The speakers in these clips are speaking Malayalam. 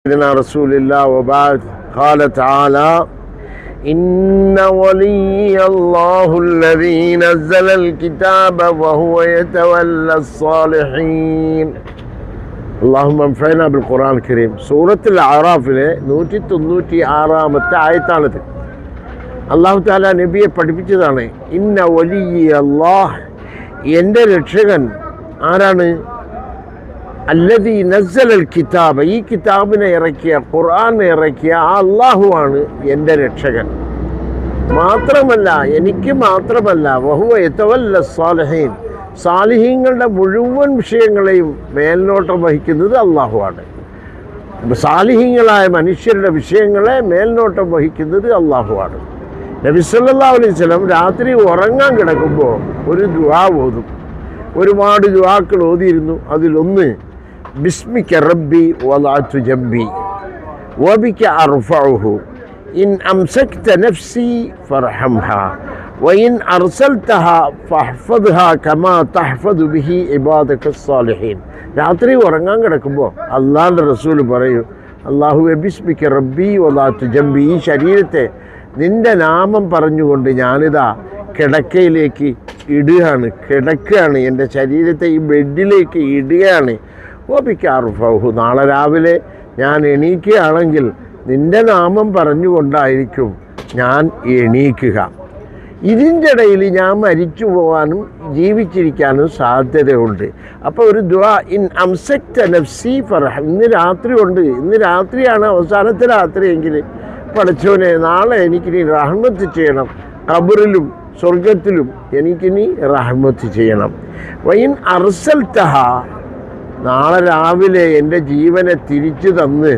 سيدنا رسول الله وبعد قال تعالى إن ولي الله الذي نزل الكتاب وهو يتولى الصالحين اللهم انفعنا بالقرآن الكريم سورة الأعراف 196 ആയത്താണിത്. അല്ലാഹു തആല നബിയെ പഠിപ്പിച്ചതാണ് ഇന്ന വലിയ അല്ലാഹ്, എൻ്റെ രക്ഷകൻ ആരാണ്? അല്ലദീ നസ്സലൽ കിതാബ, ഈ കിതാബിനെ ഇറക്കിയ ഖുർആനെ ഇറക്കിയ ആ അല്ലാഹുവാണ് എൻ്റെ രക്ഷകൻ. മാത്രമല്ല, എനിക്ക് മാത്രമല്ല, വഹുവ യതവല്ല സ്വാലിഹീൻ, സാലിഹീങ്ങളുടെ മുഴുവൻ വിഷയങ്ങളെയും മേൽനോട്ടം വഹിക്കുന്നത് അല്ലാഹുവാണ്. സാലിഹീങ്ങളായ മനുഷ്യരുടെ വിഷയങ്ങളെ മേൽനോട്ടം വഹിക്കുന്നത് അല്ലാഹുവാണ്. നബി സല്ലല്ലാഹു അലൈഹി വസല്ലം രാത്രി ഉറങ്ങാൻ കിടക്കുമ്പോൾ ഒരു ദുആ ഓതും. ഒരുപാട് ദുആക്കൾ ഓതിയിരുന്നു. അതിലൊന്ന് ബിസ്മിക റബ്ബി വദഅതു ജംബി വബിക അർഫഉഹു ഇൻ അംസക്ത നഫ്സി ഫർഹംഹാ വഇൻ അർസൽതഹാ ഫഹ്ഫദ്ഹാ കമാ തഹ്ഫദു ബിഹി ഇബാദക സ്സാലിഹീൻ. രാത്രി ഉറങ്ങാൻ കിടക്കുമ്പോൾ അല്ലാഹുവിൻ്റെ റസൂൽ പറയും, അല്ലാഹുവേ ബിസ്മിക റബ്ബി വദഅതു ജംബി, ഈ ശരീരത്തെ നിൻ്റെ നാമം പറഞ്ഞുകൊണ്ട് ഞാനിതാ കിടക്കയിലേക്ക് കിടക്കുകയാണ്, എൻ്റെ ശരീരത്തെ ഈ ബെഡിലേക്ക് ഇടുകയാണ്. ഓപിക്കാറുഫഹു, നാളെ രാവിലെ ഞാൻ എണീക്കുകയാണെങ്കിൽ നിൻ്റെ നാമം പറഞ്ഞുകൊണ്ടായിരിക്കും ഞാൻ എണീക്കുക. ഇതിൻ്റെ ഇടയിൽ ഞാൻ മരിച്ചു പോകാനും ജീവിച്ചിരിക്കാനും സാധ്യതയുണ്ട്. അപ്പോൾ ഒരു ദുആ, ഇൻ അംസക്ത നഫ്സി ഫർഹ, ഇന്ന് രാത്രിയാണ് അവസാനത്തെ രാത്രിയെങ്കിൽ പഠിച്ചവനെ നാളെ എനിക്കിനി റഹ്മത്ത് ചെയ്യണം, ഖബറിലും സ്വർഗത്തിലും എനിക്കിനി റഹ്മത്ത് ചെയ്യണം. വൈൻ അർസൽതഹ, നാളെ രാവിലെ എൻ്റെ ജീവനെ തിരിച്ചു തന്ന്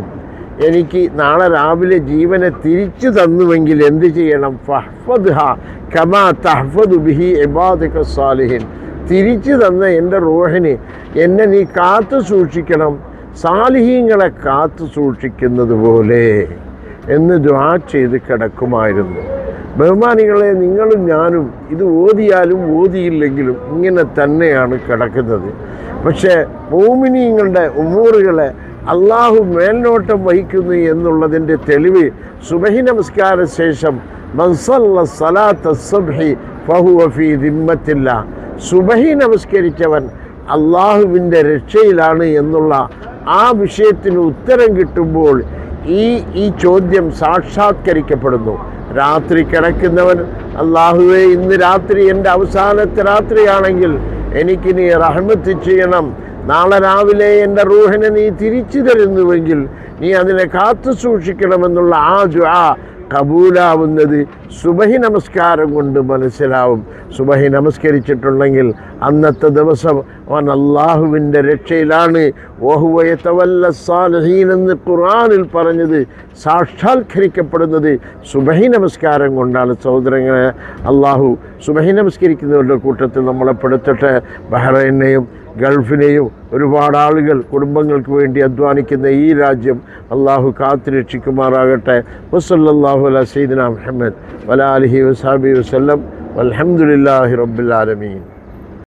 എനിക്ക് നാളെ രാവിലെ ജീവനെ തിരിച്ചു തന്നുവെങ്കിൽ എന്ത് ചെയ്യണം? ഫഹ്ഫദ്ഹ കമാ തഹ്ഫദു ബിഹി ഇബാദക സ്സാലിഹീൻ, തിരിച്ചു തന്ന എൻ്റെ റൂഹിനെ എന്നെ നീ കാത്തു സൂക്ഷിക്കണം, സാലിഹീങ്ങളെ കാത്തു സൂക്ഷിക്കുന്നത് പോലെ എന്ന് ദുആ ചെയ്ത് കിടക്കുമായിരുന്നു. ബഹുമാനികളെ, നിങ്ങളും ഞാനും ഇത് ഓതിയാലും ഓതിയില്ലെങ്കിലും ഇങ്ങനെ തന്നെയാണ് കിടക്കുന്നത്. പക്ഷേ മോമിനീങ്ങളുടെ ഉമൂറുകളെ അള്ളാഹു മേൽനോട്ടം വഹിക്കുന്നു എന്നുള്ളതിൻ്റെ തെളിവ് സുബഹി നമസ്കാര ശേഷം മൻ സല്ല സലാത്ത സുബ്ഹി ഫഹുവ ഫീ ദിമ്മത്തില്ലാ, സുബഹി നമസ്കരിച്ചവൻ അള്ളാഹുവിൻ്റെ രക്ഷയിലാണ് എന്നുള്ള ആ വിഷയത്തിന് ഉത്തരം കിട്ടുമ്പോൾ ഈ ചോദ്യം സാക്ഷാത്കരിക്കപ്പെടുന്നു. രാത്രി കിടക്കുന്നവൻ, അല്ലാഹുവേ ഇന്ന് രാത്രി എൻ്റെ അവസാനത്തെ രാത്രിയാണെങ്കിൽ എനിക്ക് നീ റഹ്മത്ത് ചെയ്യണം, നാളെ രാവിലെ എൻ്റെ റൂഹിനെ നീ തിരിച്ചു തരുന്നുവെങ്കിൽ നീ അതിനെ കാത്തു സൂക്ഷിക്കണമെന്നുള്ള ആ ദുആ കബൂലാവുന്നത് സുബഹി നമസ്കാരം കൊണ്ട് മനസ്സിലാവും. സുബഹി നമസ്കരിച്ചിട്ടുണ്ടെങ്കിൽ അന്നത്തെ ദിവസം അവൻ അല്ലാഹുവിൻ്റെ രക്ഷയിലാണ്. വഹുവ യതവല്ല സ്സാലിഹീൻ എന്ന് ഖുർആനിൽ പറഞ്ഞത് സാക്ഷാത്കരിക്കപ്പെടുന്നത് സുബഹി നമസ്കാരം കൊണ്ടാണ്. സഹോദരങ്ങളെ, അല്ലാഹു സുബഹി നമസ്കരിക്കുന്നവരുടെ കൂട്ടത്തിൽ നമ്മളെ പെടുത്തട്ടെ. ബഹ്റൈനെയും ഗൾഫിനെയും ഒരുപാട് ആളുകൾ കുടുംബങ്ങൾക്ക് വേണ്ടി അധ്വാനിക്കുന്ന ഈ രാജ്യം അള്ളാഹു കാത്തുരക്ഷിക്കുമാറാകട്ടെ. വസല്ലല്ലാഹു അലാ സയ്യിദിനാ മുഹമ്മദ് വഅലാ ആലിഹി വസഹബിഹി വസല്ലം വൽഹംദുലില്ലാഹി റബ്ബിൽ ആലമീൻ.